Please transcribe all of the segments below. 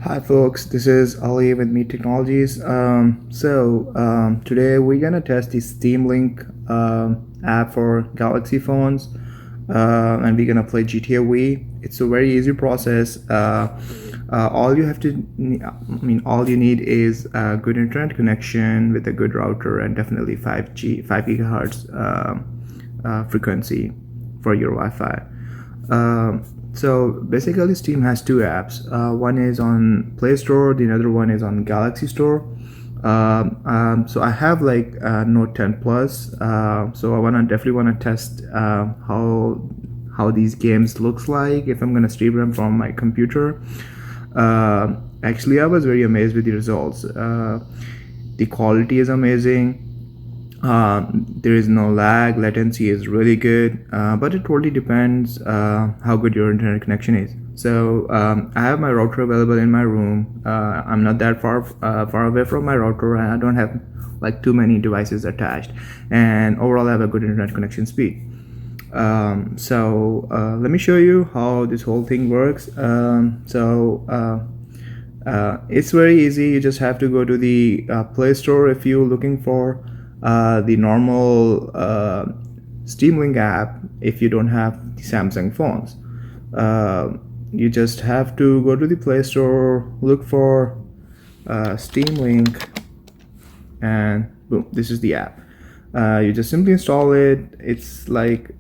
Hi folks, this is Ali with Meet Technologies. Today we're gonna test the Steam Link app for Galaxy phones, and we're gonna play GTA V. It's a very easy process. All you have to, all you need is a good internet connection with a good router and definitely 5 gigahertz frequency for your Wi-Fi. So basically Steam has two apps. One is on Play Store, the other one is on Galaxy Store. So I have like Note 10 Plus. So definitely wanna test how these games looks like if I'm gonna stream them from my computer. Actually, I was very amazed with the results. The quality is amazing. There is no lag, latency is really good, but it totally depends how good your internet connection is. So I have my router available in my room. I'm not that far away from my router, and I don't have like too many devices attached, and overall I have a good internet connection speed. Let me show you how this whole thing works. It's very easy. You just have to go to the Play Store if you're looking for the normal Steam Link app. If you don't have the Samsung phones, you just have to go to the Play Store, look for Steam Link, and boom, this is the app. You just simply install it. It's like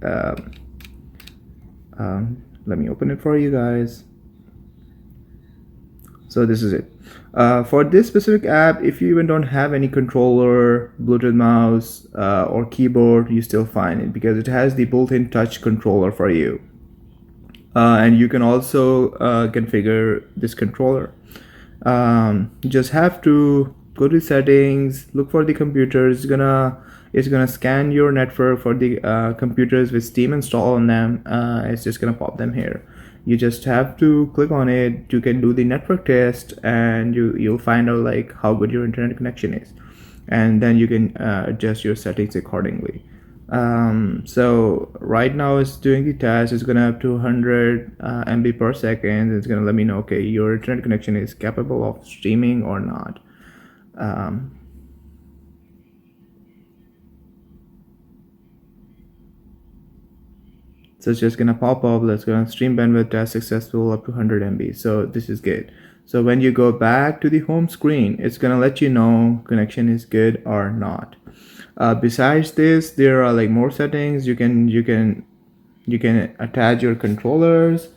let me open it for you guys. So this is it. For this specific app, if you even don't have any controller, Bluetooth mouse, or keyboard, you still find it because it has the built-in touch controller for you. And you can also configure this controller. You just have to go to settings, look for the computer. It's gonna scan your network for the computers with Steam installed on them. It's just gonna pop them here. You just have to click on it. You can do the network test, and you'll find out like how good your internet connection is, and then you can adjust your settings accordingly. So right now it's doing the test. It's gonna have 200 MB per second. It's gonna let me know, okay, your internet connection is capable of streaming or not. So it's just gonna pop up. Let's go on stream bandwidth test successful up to 100 MB. So this is good. So when you go back to the home screen, it's gonna let you know connection is good or not. Besides this, there are like more settings. You can attach your controllers.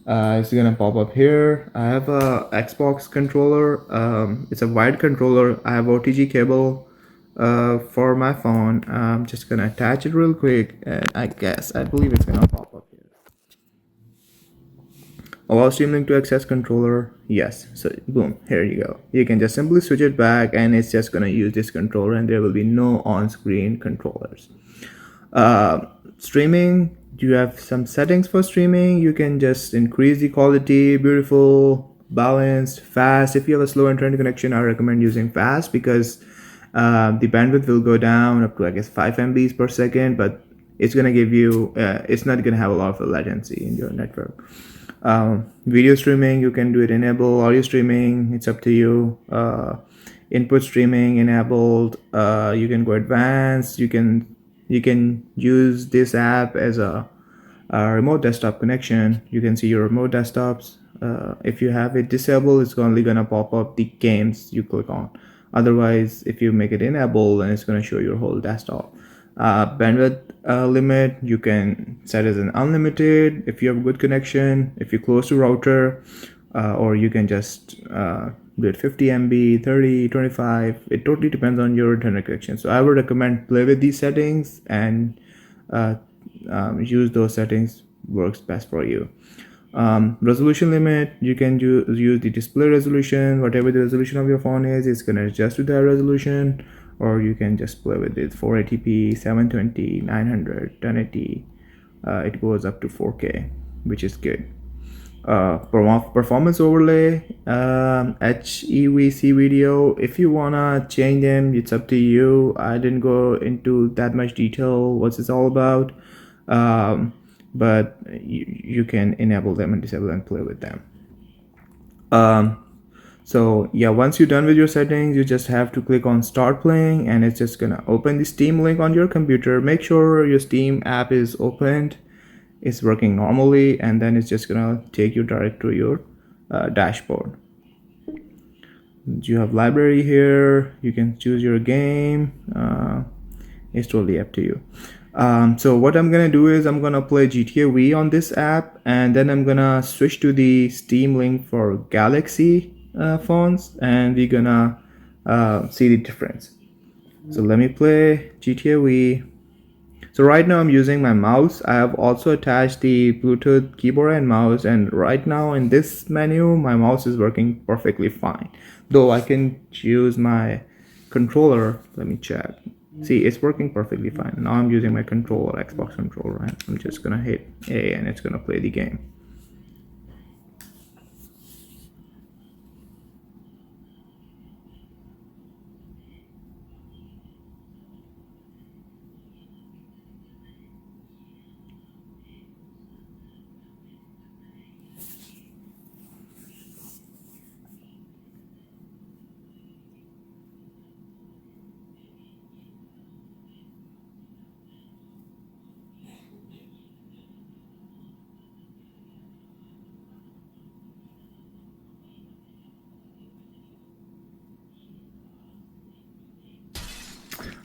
It's gonna pop up here. I have a Xbox controller. It's a wired controller. I have OTG cable for my phone. I'm just gonna attach it real quick, and I believe it's gonna pop up here. Allow Steam Link to access controller. Yes. So boom, here you go. You can just simply switch it back, and it's just gonna use this controller, and there will be no on-screen controllers. Streaming. You have some settings for streaming. You can just increase the quality, beautiful, balanced, fast. If you have a slow internet connection, I recommend using fast because the bandwidth will go down up to, I guess, 5 MBs per second, but it's gonna give you it's not gonna have a lot of latency in your network. Video streaming, you can do it enable. Audio streaming, it's up to you. Input streaming enabled. You can go advanced. You can use this app as a remote desktop connection. You can see your remote desktops. If you have it disabled, it's only gonna pop up the games you click on. Otherwise, if you make it enabled, then it's gonna show your whole desktop. Bandwidth limit, you can set as an unlimited if you have a good connection, if you're close to router, or you can just do it 50 MB, 30, 25. It totally depends on your internet connection. So I would recommend play with these settings and use those settings. Works best for you. Resolution limit, you can use the display resolution. Whatever the resolution of your phone is, it's going to adjust to that resolution, or you can just play with it. 480p, 720, 900, 1080. It goes up to 4K, which is good. Performance overlay, HEVC video, if you wanna change them, it's up to you. I didn't go into that much detail what's this all about, but you can enable them and disable and play with them. So yeah, once you're done with your settings, you just have to click on start playing, and it's just gonna open the Steam link on your computer. Make sure your Steam app is opened, it's working normally, and then it's just gonna take you direct to your dashboard. You have library here, you can choose your game. It's totally up to you. So what I'm gonna do is I'm gonna play GTA V on this app, and then I'm gonna switch to the Steam link for Galaxy phones, and we're gonna see the difference. So let me play GTA V. So right now I'm using my mouse. I have also attached the Bluetooth keyboard and mouse, and right now in this menu my mouse is working perfectly fine. Though I can choose my controller. Let me check. See, it's working perfectly fine. Now I'm using my controller, Xbox controller, and I'm just gonna hit A and it's gonna play the game.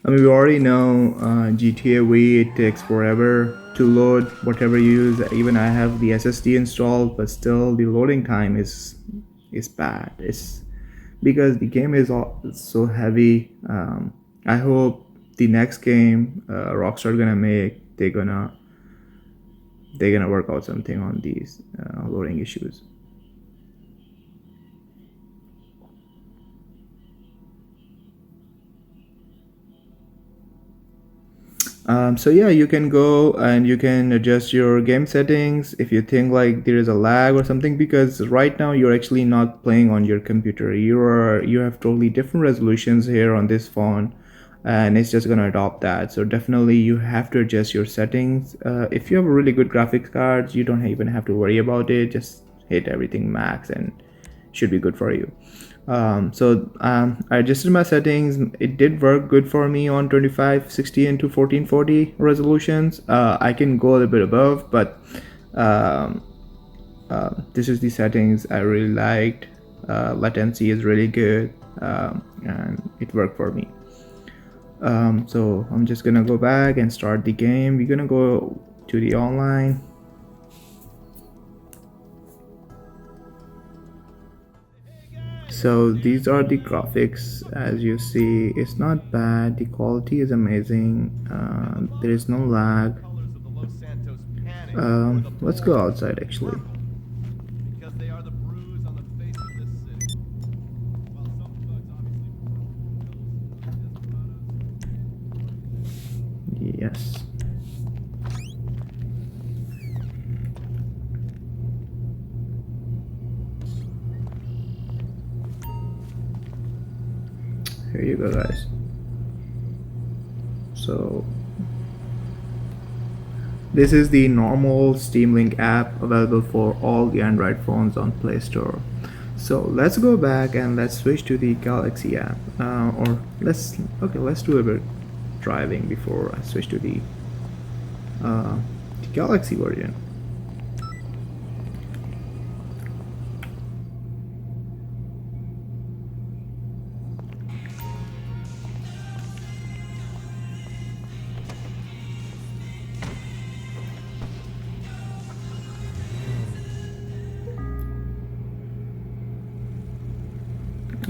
I mean, we already know GTA V, it takes forever to load whatever you use. Even I have the SSD installed, but still the loading time is bad. It's because the game is so heavy. I hope the next game Rockstar gonna make, they're gonna work out something on these loading issues. So yeah, you can go and you can adjust your game settings if you think like there is a lag or something, because right now you're actually not playing on your computer. You have totally different resolutions here on this phone, and it's just gonna adopt that. So definitely you have to adjust your settings. If you have a really good graphics cards, you don't even have to worry about it. Just hit everything max and should be good for you. I adjusted my settings. It did work good for me on 2560 into 1440 resolutions. I can go a little bit above, but um, this is the settings I really liked. Latency is really good, and it worked for me. So I'm just gonna go back and start the game. We're gonna go to the online. So these are the graphics. As you see, it's not bad, the quality is amazing, there is no lag. Let's go outside actually. Yes. Here you go, guys. So this is the normal Steam Link app available for all the Android phones on Play Store. So let's go back and let's switch to the Galaxy app, or let's do a bit driving before I switch to the Galaxy version.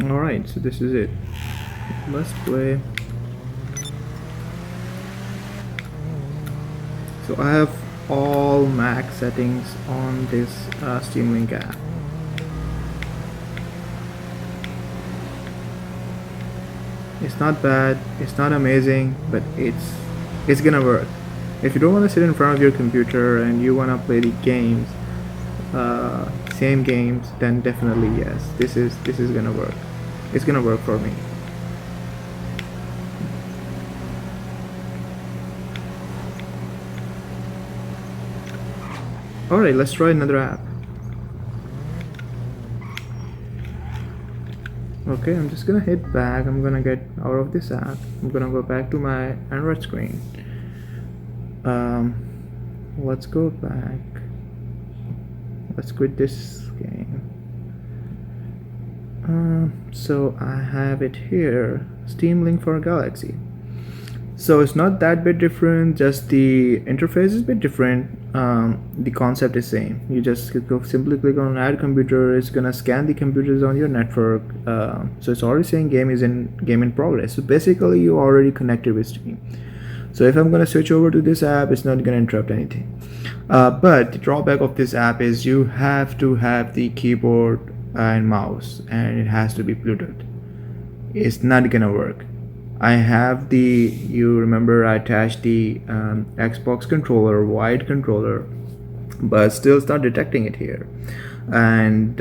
Alright, so this is it. Let's play. So I have all max settings on this Steam Link app. It's not bad, it's not amazing, but it's gonna work. If you don't want to sit in front of your computer and you want to play the games, same games, then definitely yes, this is gonna work. It's gonna work for me. Alright, let's try another app. Okay, I'm just gonna hit back. I'm gonna get out of this app. I'm gonna go back to my Android screen. um, let's go back. Let's quit this game. So I have it here, Steam Link for Galaxy. So it's not that bit different, just the interface is a bit different. The concept is same. You just simply click on add computer. It's gonna scan the computers on your network. So it's already saying game in progress. So basically you already connected with Steam. So if I'm gonna switch over to this app, it's not gonna interrupt anything. But the drawback of this app is you have to have the keyboard and mouse, and it has to be Bluetooth. It's not gonna work. I have you remember I attached the Xbox controller, wide controller, but still it's not detecting it here. And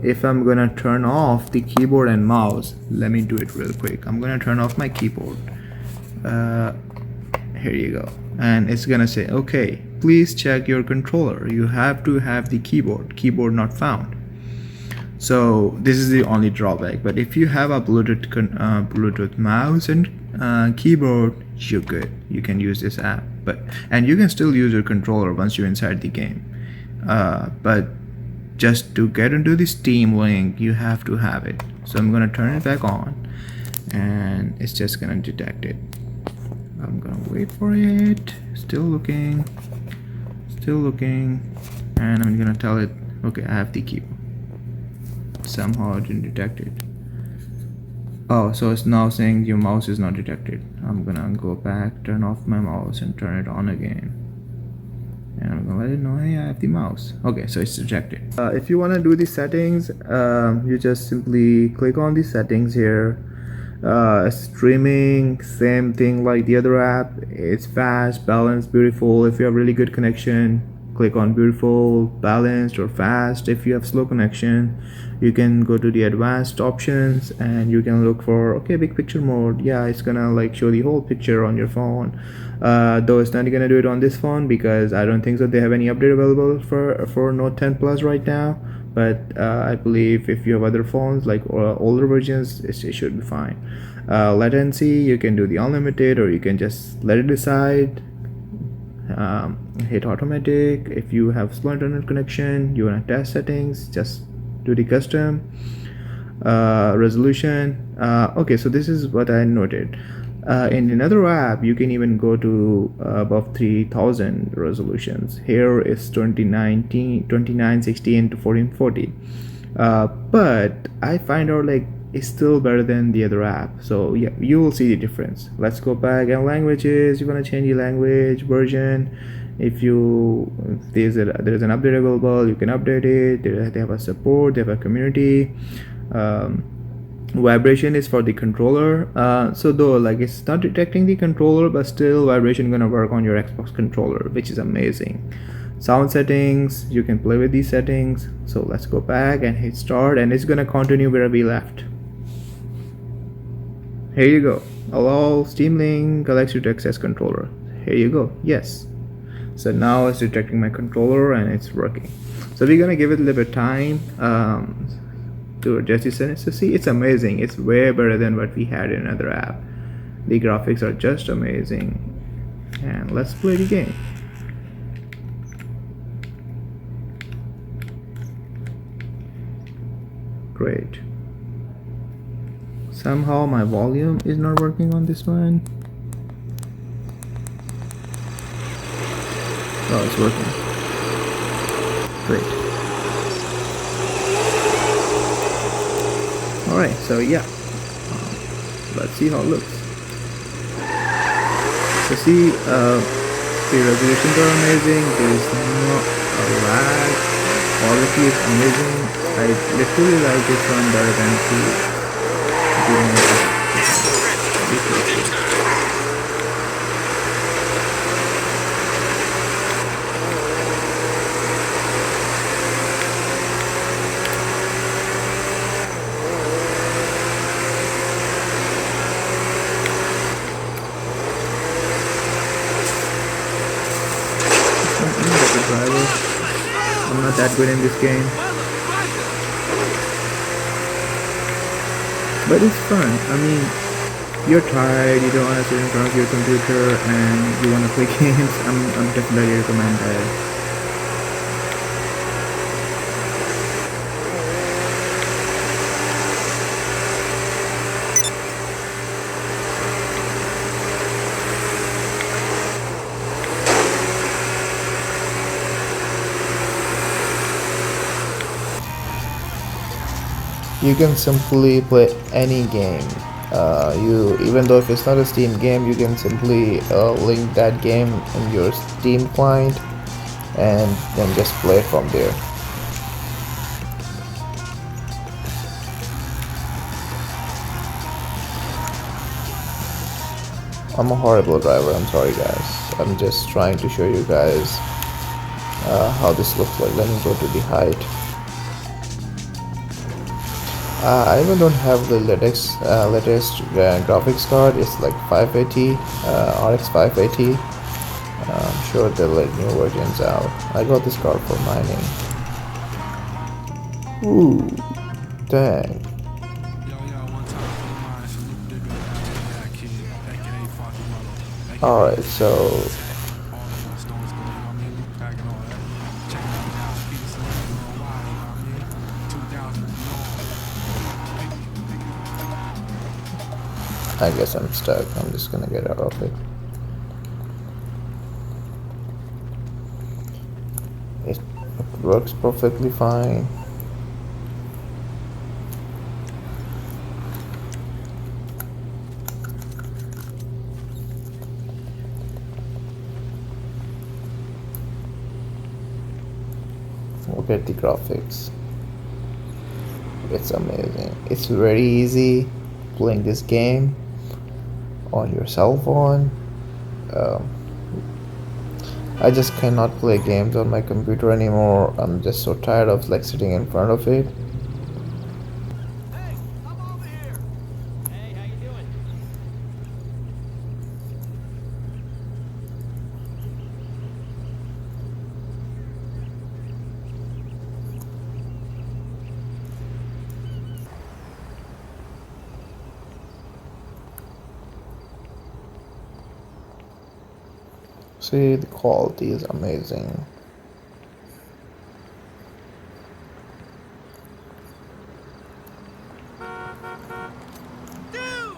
if I'm gonna turn off the keyboard and mouse, let me do it real quick. I'm gonna turn off my keyboard. Here you go. And it's gonna say, okay, please check your controller. You have to have the keyboard not found. So this is the only drawback. But if you have a Bluetooth mouse and keyboard, you're good. You can use this app. And you can still use your controller once you're inside the game. But just to get into the Steam Link, you have to have it. So I'm gonna turn it back on, and it's just gonna detect it. I'm gonna wait for it. Still looking, and I'm gonna tell it, okay, I have the keyboard. Somehow it didn't detect it. Oh, so it's now saying your mouse is not detected. I'm gonna go back, turn off my mouse, and turn it on again. And I'm gonna let it know, hey, I have the mouse. Okay, so it's detected. If you wanna do the settings, you just simply click on the settings here. Streaming, same thing like the other app. It's fast, balanced, beautiful. If you have really good connection, click on beautiful, balanced, or fast. If you have slow connection, you can go to the advanced options and you can look for, okay, big picture mode. Yeah, it's gonna like show the whole picture on your phone. Though it's not gonna do it on this phone because I don't think so they have any update available for Note 10 Plus right now. But I believe if you have other phones like older versions, it should be fine. Latency, you can do the unlimited, or you can just let it decide. Hit automatic. If you have slow internet connection, you want to test settings, just do the custom. Resolution, okay, so this is what I noted. In another app you can even go to above 3000 resolutions. Here is 2960 into 1440. But I find out like it's still better than the other app. So yeah, you will see the difference. Let's go back, and languages, you want to change the language version. If there's an update available, you can update it. They have a support, they have a community. Vibration is for the controller. So though like it's not detecting the controller, but still vibration gonna work on your Xbox controller, which is amazing. Sound settings, you can play with these settings. So let's go back and hit start, and it's gonna continue where we left. Here you go. Allow Steam Link Galaxy to access controller. Here you go. Yes. So now it's detecting my controller and it's working. So we're gonna give it a little bit of time to adjust the settings. So see, it's amazing. It's way better than what we had in another app. The graphics are just amazing. And let's play the game. Great. Somehow my volume is not working on this one. Oh, it's working. Great. Alright, so yeah. Let's see how it looks. So see, the resolutions are amazing. There is no lag. Quality is amazing. I literally like this one better than the driver. I'm not that good in this game. but it's fun. I mean, you're tired, you don't want to sit in front of your computer, and you want to play games. I'm definitely recommend that. You can simply play any game. You even though if it's not a Steam game, you can simply link that game in your Steam client and then just play it from there. I'm a horrible driver, I'm sorry guys. I'm just trying to show you guys how this looks like. Let me go to the height. I even don't have the latest graphics card. It's like 580, RX 580. I'm sure they'll let new versions out. I got this card for mining. Ooh, dang. Alright, so I guess I'm stuck. I'm just gonna get out of it. It works perfectly fine. Look at the graphics. It's amazing. It's very easy playing this game on your cell phone. I just cannot play games on my computer anymore. I'm just so tired of like sitting in front of it. Hey, I'm over here. Hey, how you doing? See, the quality is amazing. Dude!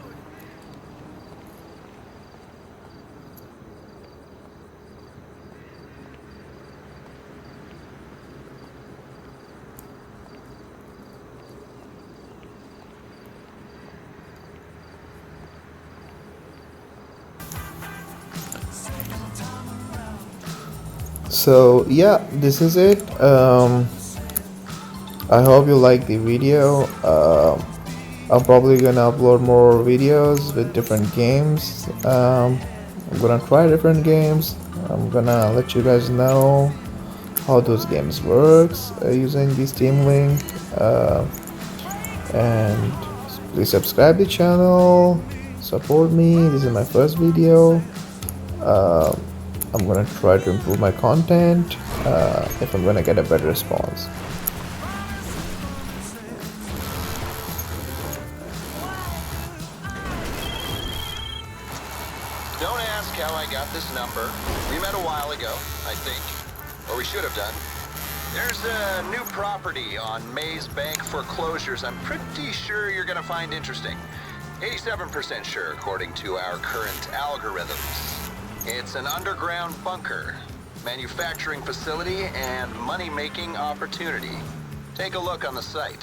So yeah, this is it. I hope you like the video. I'm probably gonna upload more videos with different games. I'm gonna try different games. I'm gonna let you guys know how those games works using the Steam Link. And please subscribe the channel, support me. This is my first video. I'm gonna try to improve my content if I'm gonna get a better response. Don't ask how I got this number. We met a while ago, I think. Or we should have done. There's a new property on Maze Bank foreclosures I'm pretty sure you're gonna find interesting. 87% sure, according to our current algorithms. It's an underground bunker, manufacturing facility, and money-making opportunity. Take a look on the site.